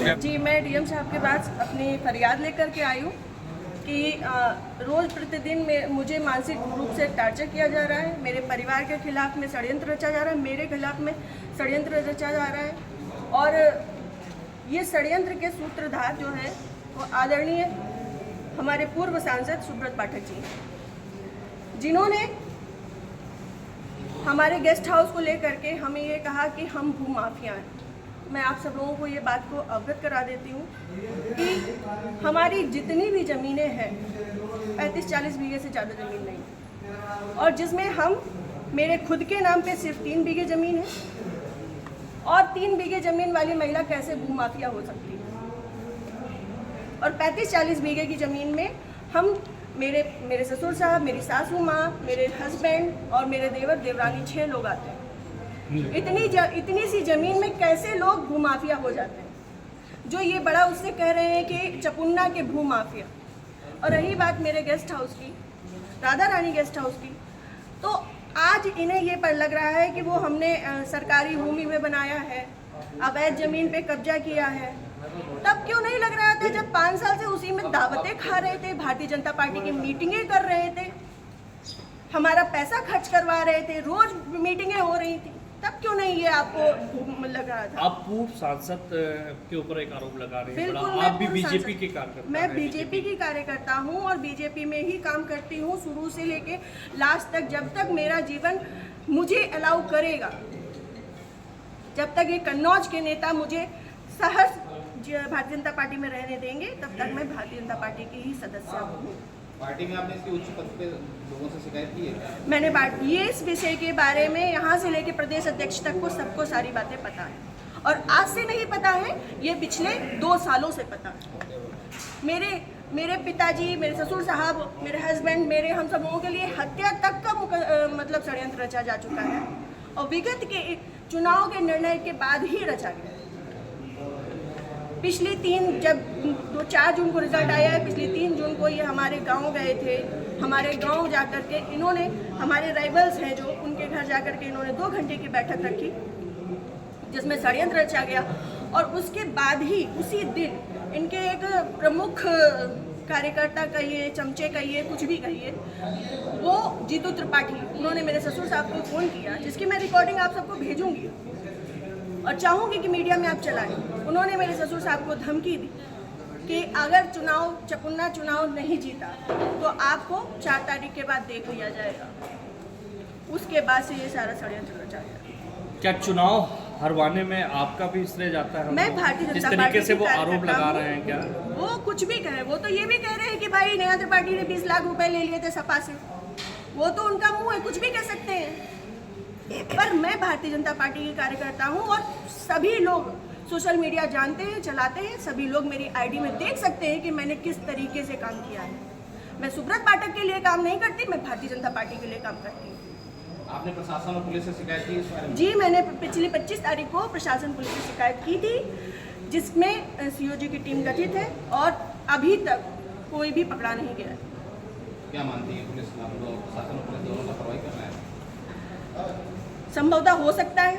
जी, मैं डीएम साहब के पास अपनी फरियाद लेकर के आई हूँ कि रोज़ प्रतिदिन में मुझे मानसिक रूप से टार्चर किया जा रहा है। मेरे परिवार के खिलाफ में षड्यंत्र रचा जा रहा है, मेरे खिलाफ में षड्यंत्र रचा जा रहा है। और ये षड्यंत्र के सूत्रधार जो है वो आदरणीय हमारे पूर्व सांसद सुब्रत पाठक जी, जिन्होंने हमारे गेस्ट हाउस को लेकर के हमें ये कहा कि हम भूमाफिया हैं। मैं आप सब लोगों को ये बात को अवगत करा देती हूँ कि हमारी जितनी भी ज़मीनें हैं 35-40 बीघे से ज़्यादा ज़मीन नहीं, और जिसमें हम मेरे खुद के नाम पे सिर्फ 3 बीघे ज़मीन है। और 3 बीघे ज़मीन वाली महिला कैसे भूमाफिया हो सकती है? और 35-40 बीघे की ज़मीन में हम मेरे ससुर साहब, मेरी सासू माँ, मेरे हस्बैंड और मेरे देवर देवरानी 6 लोग आते हैं। इतनी सी ज़मीन में कैसे लोग भूमाफिया हो जाते हैं? जो ये बड़ा उससे कह रहे हैं कि चपुन्ना के भूमाफिया। और रही बात मेरे गेस्ट हाउस की, राधा रानी गेस्ट हाउस की, तो आज इन्हें ये पर लग रहा है कि वो हमने सरकारी भूमि में बनाया है, अवैध ज़मीन पे कब्जा किया है। तब क्यों नहीं लग रहा था जब 5 साल से उसी में दावतें खा रहे थे, भारतीय जनता पार्टी की मीटिंगें कर रहे थे, हमारा पैसा खर्च करवा रहे थे, रोज मीटिंगें हो रही थी, तब क्यों नहीं ये आपको लग रहा था? आप पूर्व सांसद के ऊपर एक आरोप लगा रहे हैं। बिल्कुल, आप भी बीजेपी के कार्यकर्ता मैं बीजेपी की कार्यकर्ता हूँ और बीजेपी में ही काम करती हूँ शुरू से लेके लास्ट तक। जब तक मेरा जीवन मुझे अलाउ करेगा, जब तक ये कन्नौज के नेता मुझे सहज भारतीय जनता पार्टी में रहने देंगे, तब तक मैं भारतीय जनता पार्टी की ही सदस्य हूँ। पार्टी में आपने इसकी उच्च पद पे लोगों से शिकायत की है? मैंने ये इस विषय के बारे में यहाँ से लेके प्रदेश अध्यक्ष तक को सबको सारी बातें पता है, और आज से नहीं पता है, ये पिछले 2 सालों से पता है। मेरे पिताजी, मेरे ससुर साहब, मेरे हस्बैंड, मेरे हम सब लोगों के लिए हत्या तक का मतलब षड्यंत्र रचा जा चुका है, और विगत के चुनाव के निर्णय के बाद ही रचा गया। पिछली 4 जून को रिजल्ट आया है, पिछली 3 जून को ये हमारे गांव गए थे। हमारे गांव जाकर के इन्होंने, हमारे राइवल्स हैं जो, उनके घर जाकर के इन्होंने 2 घंटे की बैठक रखी जिसमें षड्यंत्र रचा गया। और उसके बाद ही उसी दिन इनके एक प्रमुख कार्यकर्ता कहिए, चमचे कहिए, कुछ भी कहिए, वो जीतू त्रिपाठी, उन्होंने मेरे ससुर साहब को फ़ोन किया, जिसकी मैं रिकॉर्डिंग आप सबको भेजूंगी और चाहूँगी कि मीडिया में आप चलाएं। उन्होंने मेरे ससुर साहब को धमकी दी कि अगर चपुन्ना चुनाव नहीं जीता तो आपको 4 तारीख के बाद देख लिया जाएगा। उसके बाद से ये सारा षड्यंत्र रचा गया। क्या चुनाव हरवाने में आपका भी श्रेय जाता है? मैं भारतीय जनता पार्टी तरीके से वो आरोप लगा रहे हैं क्या? वो कुछ भी कहे, वो तो ये भी कह रहे हैं कि भाई नेहा त्रिपाठी ने 20 लाख रुपए ले लिए थे सपा से। वो तो उनका मुँह है, कुछ भी कह सकते हैं। पर मैं भारतीय जनता पार्टी की कार्यकर्ता हूं, और सभी लोग सोशल मीडिया जानते हैं, चलाते हैं, सभी लोग मेरी आईडी में देख सकते हैं कि मैंने किस तरीके से काम किया है। मैं सुब्रत पाठक के लिए काम नहीं करती, मैं भारतीय जनता पार्टी के लिए काम करती हूँ। आपने प्रशासन और पुलिस से शिकायत की इस बारे में? जी, मैंने पिछली 25 तारीख को प्रशासन पुलिस से शिकायत की थी, जिसमें सीओजी की टीम गठित है, और अभी तक कोई भी पकड़ा नहीं गया। क्या मानती है पुलिस, प्रशासन और पुलिस दोनों लापरवाही कर रहे हैं? संभवतः हो सकता है,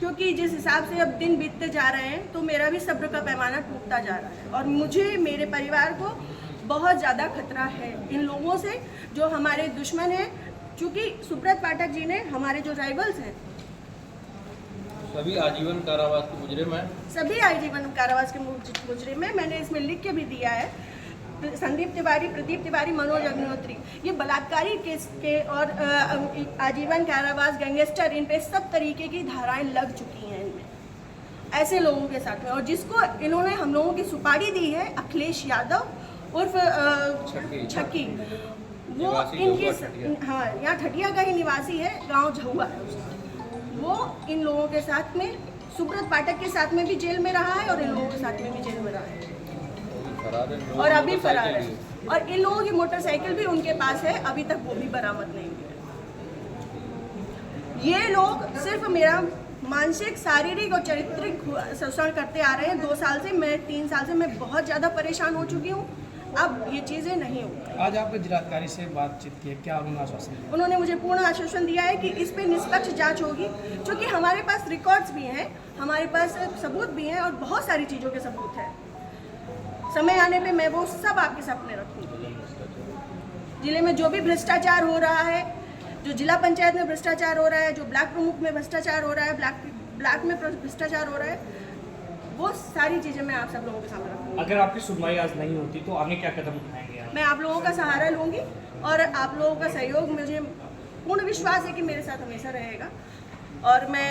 क्योंकि जिस हिसाब से अब दिन बीतते जा रहे हैं तो मेरा भी सब्र का पैमाना टूटता जा रहा है, और मुझे, मेरे परिवार को बहुत ज़्यादा खतरा है इन लोगों से जो हमारे दुश्मन हैं। क्योंकि सुब्रत पाठक जी ने, हमारे जो राइवल्स हैं, सभी आजीवन कारावास के मुजरिम हैं। सभी आजीवन कारावास के मुजरिम हैं। मैंने इसमें लिख के भी दिया है, संदीप तिवारी, प्रदीप तिवारी, मनोज अग्निहोत्री, ये बलात्कारी केस के और आजीवन कारावास, गैंगस्टर, इन पे सब तरीके की धाराएं लग चुकी हैं इनमें, ऐसे लोगों के साथ में। और जिसको इन्होंने हम लोगों की सुपारी दी है, अखिलेश यादव उर्फ छक्की, वो इनके, हाँ, यहाँ ठटिया का ही निवासी है, गाँव झहुआ है उसका। वो इन लोगों के साथ में, सुब्रत पाठक के साथ में भी जेल में रहा है, और इन लोगों के साथ में भी जेल में रहा है, और अभी फरार है। और इन लोगों की मोटरसाइकिल भी उनके पास है, अभी तक वो भी बरामद नहीं हुई है। ये लोग सिर्फ मेरा मानसिक, शारीरिक और चारित्रिक शोषण करते आ रहे हैं 2 साल से। मैं 3 साल से मैं बहुत ज़्यादा परेशान हो चुकी हूँ। अब ये चीज़ें नहीं होंगी। आज आपने जिलाधिकारी से बातचीत की है, क्या उन्होंने आश्वासन दिया? उन्होंने मुझे पूर्ण आश्वासन दिया है कि इस पे निष्पक्ष जांच होगी, क्योंकि हमारे पास रिकॉर्ड्स भी हैं, हमारे पास सबूत भी हैं और बहुत सारी चीज़ों के सबूत हैं। समय आने पे मैं वो सब आपके सामने रखूँगी। जिले में जो भी भ्रष्टाचार हो रहा है, जो जिला पंचायत में भ्रष्टाचार हो रहा है, जो ब्लॉक प्रमुख में भ्रष्टाचार हो रहा है, ब्लॉक में भ्रष्टाचार हो रहा है, वो सारी चीज़ें मैं आप सब लोगों के सामने रखूँगी। अगर आपकी सुनवाई आज नहीं होती तो आगे क्या कदम उठाएंगे आप? मैं आप लोगों का सहारा लूँगी और आप लोगों का सहयोग, मुझे पूर्ण विश्वास है कि मेरे साथ हमेशा रहेगा और मैं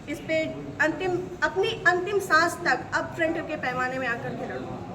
इस पे अपनी अंतिम सांस तक अब फ्रंट के पैमाने में आकर के लड़ूँगी।